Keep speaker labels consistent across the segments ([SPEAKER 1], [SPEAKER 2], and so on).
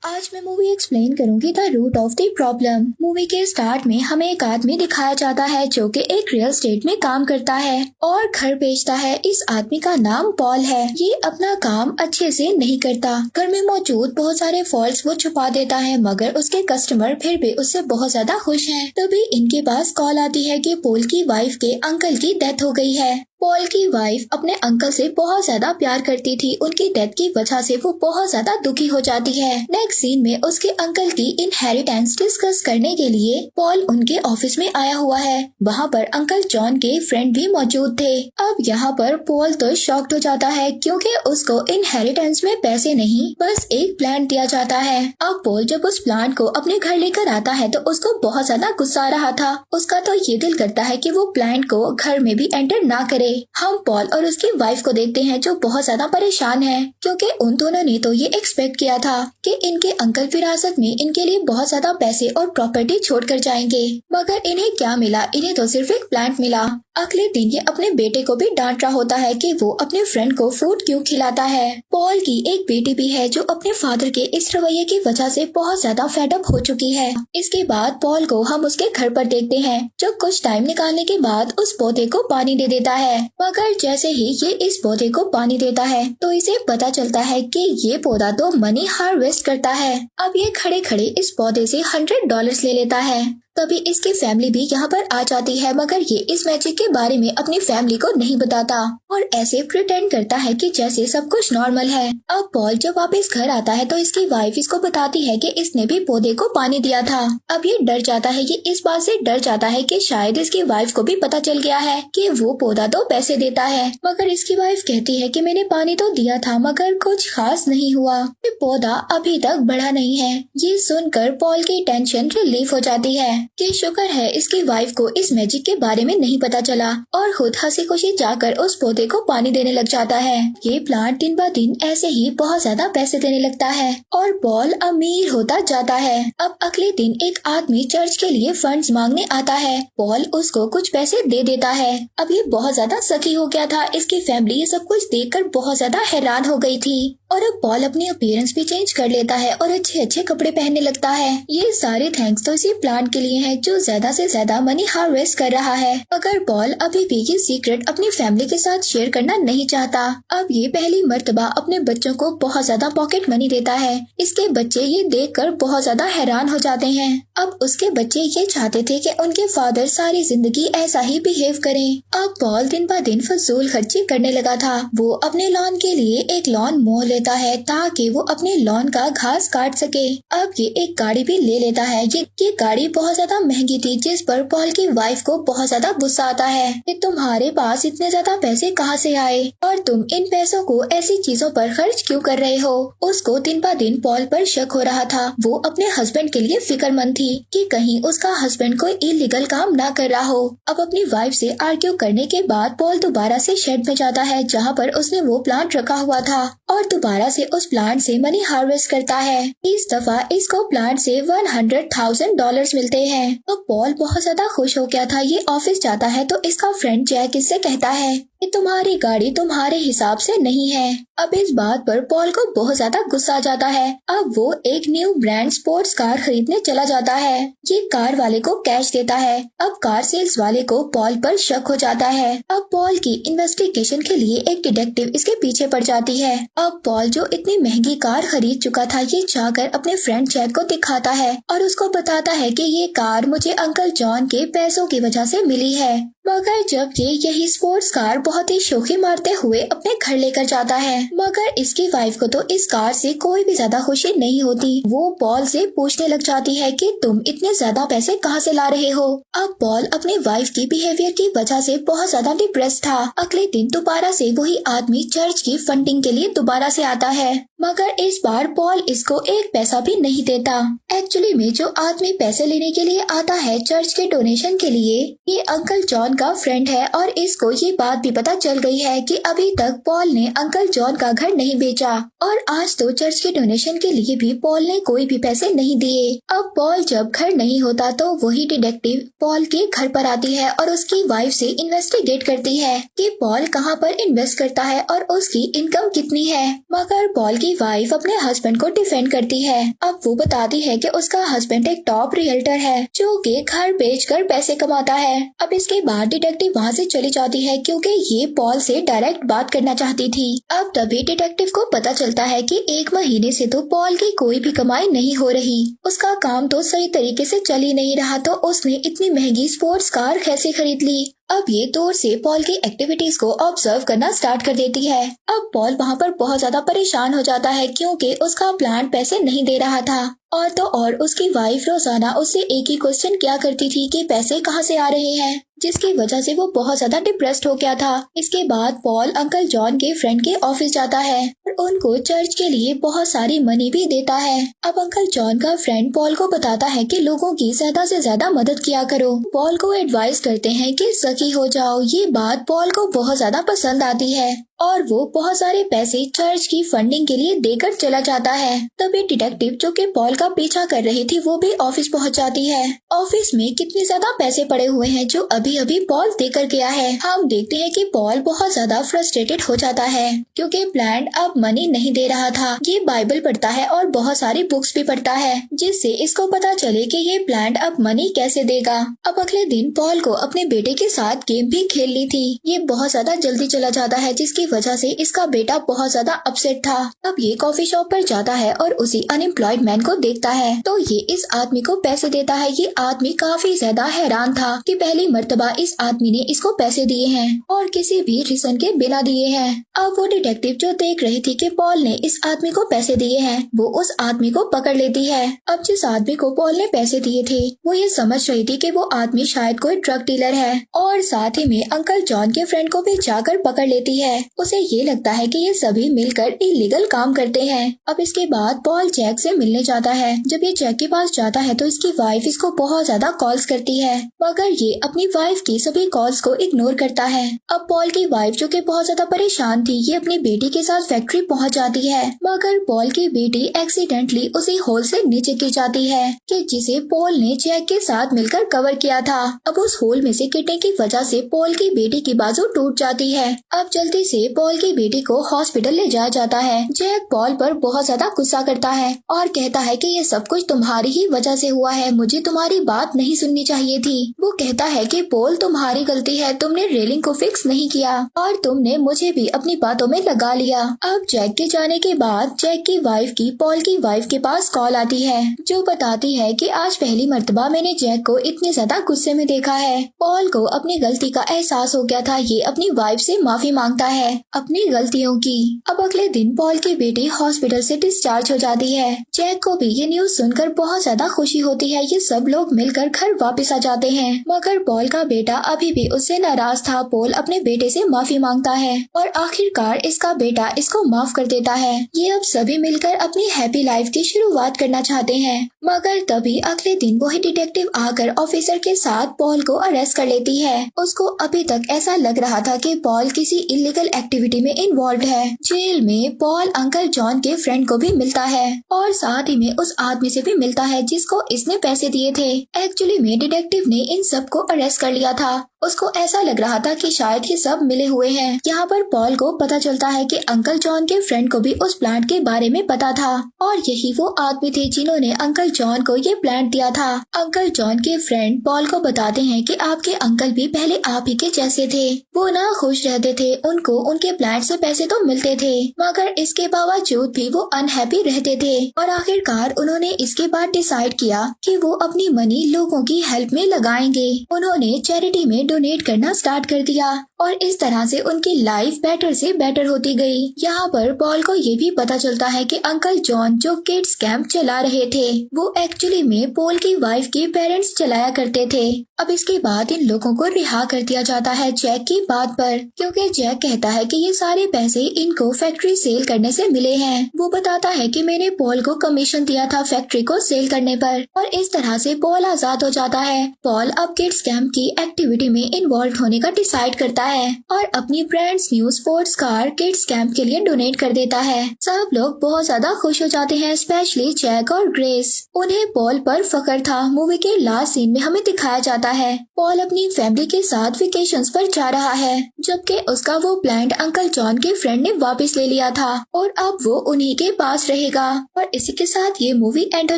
[SPEAKER 1] आज मैं movie explain करूंगी the root of the problem. Movie के स्टार्ट में हमें एक आदमी दिखाया जाता है जो कि एक रियल एस्टेट में काम करता है और घर बेचता है। इस आदमी का नाम पॉल है। ये अपना काम अच्छे से नहीं करता। घर में मौजूद बहुत सारे फॉल्ट्स वो छुपा देता है, मगर उसके कस्टमर फिर भी उससे बहुत ज्यादा खुश हैं। तभी इनके पास कॉल आती है कि पॉल की वाइफ के अंकल की डेथ हो गई है। पॉल की वाइफ अपने अंकल से बहुत ज्यादा प्यार करती थी। उनकी डेथ की वजह से वो बहुत ज्यादा दुखी हो जाती है। नेक्स्ट सीन में उसके अंकल की इनहेरिटेंस डिस्कस करने के लिए पॉल उनके ऑफिस में आया हुआ है। वहाँ पर अंकल जॉन के फ्रेंड भी मौजूद थे। अब यहाँ पर पॉल तो शॉक्ड हो जाता है क्योंकि उसको इनहेरिटेंस में पैसे नहीं, बस एक प्लांट दिया जाता है। अब पॉल जब उस प्लांट को अपने घर लेकर आता है तो उसको बहुत ज्यादा गुस्सा आ रहा था। उसका तो ये दिल करता है कि वो प्लांट को घर में भी एंटर ना करे। हम पॉल और उसकी वाइफ को देखते हैं जो बहुत ज्यादा परेशान है क्योंकि उन दोनों ने तो ये एक्सपेक्ट किया था कि इनके अंकल विरासत में इनके लिए बहुत ज्यादा पैसे और प्रॉपर्टी छोड़कर जाएंगे, मगर इन्हें क्या मिला? इन्हें तो सिर्फ एक प्लांट मिला। अगले दिन ये अपने बेटे को भी डांट रहा होता है कि वो अपने फ्रेंड को फ्रूट क्यों खिलाता है। पॉल की एक बेटी भी है जो अपने फादर के इस रवैये की वजह से बहुत ज्यादा फेडअप हो चुकी है। इसके बाद पॉल को हम उसके घर पर देखते हैं जो कुछ टाइम निकालने के बाद उस पौधे को पानी दे देता है, मगर जैसे ही ये इस पौधे को पानी देता है तो इसे पता चलता है कि ये पौधा तो मनी हार्वेस्ट करता है। अब ये खड़े खड़े इस पौधे से $100 ले लेता है। तभी इसकी फैमिली भी यहाँ पर आ जाती है, मगर ये इस मैजिक के बारे में अपनी फैमिली को नहीं बताता और ऐसे प्रिटेंड करता है कि जैसे सब कुछ नॉर्मल है। अब पॉल जब वापस घर आता है तो इसकी वाइफ इसको बताती है कि इसने भी पौधे को पानी दिया था। अब ये डर जाता है। ये इस बात से डर जाता है कि शायद इसकी वाइफ को भी पता चल गया है कि वो पौधा तो पैसे देता है, मगर इसकी वाइफ कहती है कि मैंने पानी तो दिया था मगर कुछ खास नहीं हुआ, ये पौधा अभी तक बढ़ा नहीं है। ये सुनकर पॉल की टेंशन रिलीफ हो जाती है कि शुक्र है इसकी वाइफ को इस मैजिक के बारे में नहीं पता चला, और खुद हंसी खुशी जाकर उस पौधे को पानी देने लग जाता है। ये प्लांट दिन ब दिन ऐसे ही बहुत ज्यादा पैसे देने लगता है और पॉल अमीर होता जाता है। अब अगले दिन एक आदमी चर्च के लिए फंड्स मांगने आता है। पॉल उसको कुछ पैसे दे देता है। अब ये बहुत ज्यादा सखी हो गया था। इसकी फैमिली ये सब कुछ देखकर बहुत ज्यादा हैरान हो गई थी और अब पॉल अपनी अपीयरेंस भी चेंज कर लेता है और अच्छे अच्छे कपड़े पहनने लगता है। ये सारे थैंक्स तो इसी प्लांट के लिए है जो ज्यादा से ज्यादा मनी हार्वेस्ट कर रहा है, मगर पॉल अभी भी ये सीक्रेट अपनी फैमिली के साथ शेयर करना नहीं चाहता। अब ये पहली मर्तबा अपने बच्चों को बहुत ज्यादा पॉकेट मनी देता है। इसके बच्चे ये देखकर बहुत ज्यादा हैरान हो जाते हैं। अब उसके बच्चे ये चाहते थे कि उनके फादर सारी जिंदगी ऐसा ही बिहेव करें। अब पॉल दिन ब दिन फजूल खर्ची करने लगा था। वो अपने लॉन के लिए एक लॉन मोह लेता है ताकि वो अपने लॉन का घास काट सके। अब ये एक गाड़ी भी ले लेता है। ये गाड़ी बहुत ज्यादा महंगी थी, जिस पर पॉल की वाइफ को बहुत ज्यादा गुस्सा आता है कि तुम्हारे पास इतने ज्यादा पैसे कहाँ से आए और तुम इन पैसों को ऐसी चीजों पर खर्च क्यों कर रहे हो। उसको दिन ब दिन पॉल पर शक हो रहा था। वो अपने हस्बैंड के लिए फिक्रमंद थी कि कहीं उसका हस्बैंड कोई इलीगल काम ना कर रहा हो। अब अपनी वाइफ से आर्ग्यू करने के बाद पॉल दोबारा से शेड में जाता है जहाँ पर उसने वो प्लांट रखा हुआ था और दोबारा से उस प्लांट से मनी हार्वेस्ट करता है। इस दफा इसको प्लांट से $100,000 मिलते हैं। तो पॉल बहुत ज्यादा खुश हो गया था। ये ऑफिस जाता है तो इसका फ्रेंड जैक इससे कहता है कि तुम्हारी गाड़ी तुम्हारे हिसाब से नहीं है। अब इस बात पर पॉल को बहुत ज्यादा गुस्सा आ जाता है। अब वो एक न्यू ब्रांड स्पोर्ट्स कार खरीदने चला जाता है। ये कार वाले को कैश देता है। अब कार सेल्स वाले को पॉल पर शक हो जाता है। अब पॉल की इन्वेस्टिगेशन के लिए एक डिटेक्टिव इसके पीछे पड़ जाती है। अब पॉल जो इतनी महंगी कार खरीद चुका था ये चाहकर अपने फ्रेंड जैक को दिखाता है और उसको बताता है कि ये कार मुझे अंकल जॉन के पैसों की वजह से मिली है। मगर जब ये यही स्पोर्ट्स कार बहुत ही शोखी मारते हुए अपने घर लेकर जाता है, मगर इसकी वाइफ को तो इस कार से कोई भी ज्यादा खुशी नहीं होती। वो पॉल से पूछने लग जाती है कि तुम इतने ज्यादा पैसे कहाँ से ला रहे हो। अब पॉल अपने वाइफ की बिहेवियर की वजह से बहुत ज्यादा डिप्रेस था। अगले दिन दोबारा से वही आदमी चर्च की फंडिंग के लिए दोबारा से आता है, मगर इस बार पॉल इसको एक पैसा भी नहीं देता। एक्चुअली में जो आदमी पैसे लेने के लिए आता है चर्च के डोनेशन के लिए, ये अंकल जॉन जॉन का फ्रेंड है और इसको ये बात भी पता चल गई है कि अभी तक पॉल ने अंकल जॉन का घर नहीं बेचा और आज तो चर्च के डोनेशन के लिए भी पॉल ने कोई भी पैसे नहीं दिए। अब पॉल जब घर नहीं होता तो वही डिटेक्टिव पॉल के घर पर आती है और उसकी वाइफ से इन्वेस्टिगेट करती है कि पॉल कहाँ पर इन्वेस्ट करता है और उसकी इनकम कितनी है। मगर पॉल की वाइफ अपने हस्बैंड को डिफेंड करती है। अब वो बताती है कि उसका हस्बैंड एक टॉप रियल्टर है जो कि घर बेचकर पैसे कमाता है। अब इसके बाद डिटेक्टिव वहाँ से चली जाती है क्योंकि ये पॉल से डायरेक्ट बात करना चाहती थी। अब तभी डिटेक्टिव को पता चलता है कि 1 महीने से तो पॉल की कोई भी कमाई नहीं हो रही, उसका काम तो सही तरीके से चल ही नहीं रहा, तो उसने इतनी महंगी स्पोर्ट्स कार कैसे खरीद ली। अब ये दूर से पॉल की एक्टिविटीज को ऑब्जर्व करना स्टार्ट कर देती है। अब पॉल वहाँ पर बहुत ज्यादा परेशान हो जाता है क्योंकि उसका प्लान पैसे नहीं दे रहा था और तो और उसकी वाइफ रोजाना उससे एक ही क्वेश्चन किया करती थी कि पैसे कहाँ से आ रहे हैं, जिसकी वजह से वो बहुत ज्यादा डिप्रेस्ड हो गया था। इसके बाद पॉल अंकल जॉन के फ्रेंड के ऑफिस जाता है और उनको चर्च के लिए बहुत सारी मनी भी देता है। अब अंकल जॉन का फ्रेंड पॉल को बताता है कि लोगों की ज्यादा से ज्यादा मदद किया करो। पॉल को एडवाइस करते हैं कि सखी हो जाओ। ये बात पॉल को बहुत ज्यादा पसंद आती है और वो बहुत सारे पैसे चर्च की फंडिंग के लिए देकर चला जाता है। तभी डिटेक्टिव जो कि पॉल का पीछा कर रही थी वो भी ऑफिस पहुंच जाती है। ऑफिस में कितने ज्यादा पैसे पड़े हुए हैं जो अभी अभी पॉल देकर गया है। हम देखते हैं कि पॉल बहुत ज्यादा फ्रस्ट्रेटेड हो जाता है क्योंकि प्लान अब मनी नहीं दे रहा था। ये बाइबल पढ़ता है और बहुत सारी बुक्स भी पढ़ता है जिससे इसको पता चले कि ये प्लान अब मनी कैसे देगा। अब अगले दिन पॉल को अपने बेटे के साथ गेम भी खेलनी थी। ये बहुत ज्यादा जल्दी चला जाता है जिसकी वजह से इसका बेटा बहुत ज्यादा अपसेट था। अब ये कॉफी शॉप पर जाता है और उसी अनएम्प्लॉयड मैन को देखता है तो ये इस आदमी को पैसे देता है। ये आदमी काफी ज्यादा हैरान था कि पहली मर्तबा इस आदमी ने इसको पैसे दिए हैं और किसी भी रीजन के बिना दिए हैं। अब वो डिटेक्टिव जो देख रही थी कि पॉल ने इस आदमी को पैसे दिए हैं वो उस आदमी को पकड़ लेती है। अब जिस आदमी को पॉल ने पैसे दिए थे वो ये समझ रही थी कि वो आदमी शायद कोई ड्रग डीलर है और साथ ही में अंकल जॉन के फ्रेंड को भी जाकर पकड़ लेती है। उसे ये लगता है कि ये सभी मिलकर इलीगल काम करते हैं। अब इसके बाद पॉल जैक से मिलने जाता है। जब ये जैक के पास जाता है तो इसकी वाइफ इसको बहुत ज्यादा कॉल्स करती है मगर ये अपनी वाइफ की सभी कॉल्स को इग्नोर करता है। अब पॉल की वाइफ जो कि बहुत ज्यादा परेशान थी ये अपनी बेटी के साथ फैक्ट्री पहुंच जाती है मगर पॉल की बेटी एक्सीडेंटली उसी होल से नीचे गिर जाती है कि जिसे पॉल ने जैक के साथ मिलकर कवर किया था। अब उस होल में से गिरने की वजह से पॉल की बेटी की बाजू टूट जाती है। अब जल्दी से पॉल की बेटी को हॉस्पिटल ले जाया जाता है। जैक पॉल पर बहुत ज्यादा गुस्सा करता है और कहता है कि ये सब कुछ तुम्हारी ही वजह से हुआ है, मुझे तुम्हारी बात नहीं सुननी चाहिए थी। वो कहता है कि पॉल तुम्हारी गलती है, तुमने रेलिंग को फिक्स नहीं किया और तुमने मुझे भी अपनी बातों में लगा लिया। अब जैक के जाने के बाद जैक की वाइफ की पॉल की वाइफ के पास कॉल आती है जो बताती है कि आज पहली मर्तबा मैंने जैक को इतने ज्यादा गुस्से में देखा है। पॉल को अपनी गलती का एहसास हो गया था। ये अपनी वाइफ से माफी मांगता है अपनी गलतियों की। अब अगले दिन पॉल की बेटी हॉस्पिटल से डिस्चार्ज हो जाती है। जैक को भी ये न्यूज सुनकर बहुत ज्यादा खुशी होती है। ये सब लोग मिलकर घर वापस आ जाते हैं मगर पॉल का बेटा अभी भी उससे नाराज था। पॉल अपने बेटे से माफी मांगता है और आखिरकार इसका बेटा इसको माफ कर देता है। ये अब सभी मिलकर अपनी हैप्पी लाइफ की शुरुआत करना चाहते हैं मगर तभी अगले दिन वही डिटेक्टिव आकर ऑफिसर के साथ पॉल को अरेस्ट कर लेती है। उसको अभी तक ऐसा लग रहा था कि पॉल किसी इलीगल एक्टिविटी में इन्वॉल्व है। जेल में पॉल अंकल जॉन के फ्रेंड को भी मिलता है और साथ ही में उस आदमी से भी मिलता है जिसको इसने पैसे दिए थे। एक्चुअली में डिटेक्टिव ने इन सबको अरेस्ट कर लिया था। उसको ऐसा लग रहा था कि शायद ये सब मिले हुए हैं। यहाँ पर पॉल को पता चलता है कि अंकल जॉन के फ्रेंड को भी उस प्लांट के बारे में पता था और यही वो आदमी थे जिन्होंने अंकल जॉन को ये प्लांट दिया था। अंकल जॉन के फ्रेंड पॉल को बताते हैं कि आपके अंकल भी पहले आप ही के जैसे थे, वो ना खुश रहते थे, उनको उनके प्लांट से पैसे तो मिलते थे मगर इसके बावजूद भी वो अनहैप्पी रहते थे और आखिरकार उन्होंने इसके बाद डिसाइड किया कि वो अपनी मनी लोगों की हेल्प में लगाएंगे। उन्होंने चैरिटी में डोनेट करना स्टार्ट कर दिया और इस तरह से उनकी लाइफ बेटर से बेटर होती गई। यहाँ पर पॉल को ये भी पता चलता है कि अंकल जॉन जो किड्स कैंप चला रहे थे वो एक्चुअली में पॉल की वाइफ के पेरेंट्स चलाया करते थे। अब इसके बाद इन लोगों को रिहा कर दिया जाता है जैक की बात पर क्योंकि जैक कहता है कि ये सारे पैसे इनको फैक्ट्री सेल करने से मिले हैं। वो बताता है कि मैंने पॉल को कमीशन दिया था फैक्ट्री को सेल करने पर और इस तरह से पॉल आजाद हो जाता है। पॉल अब किड्स कैंप की एक्टिविटी में में इन्वॉल्व होने का डिसाइड करता है और अपनी brands new sports car kids camp के लिए डोनेट कर देता है। सब लोग बहुत ज्यादा खुश हो जाते हैं, स्पेशली जैक और ग्रेस। उन्हें पॉल पर फख्र था। मूवी के लास्ट सीन में हमें दिखाया जाता है पॉल अपनी फैमिली के साथ वेकेशंस पर जा रहा है, जबकि उसका वो प्लान अंकल जॉन के फ्रेंड ने वापस ले लिया था और अब वो उन्हीं के पास रहेगा। और इसी के साथ ये मूवी एंड हो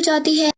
[SPEAKER 1] जाती है।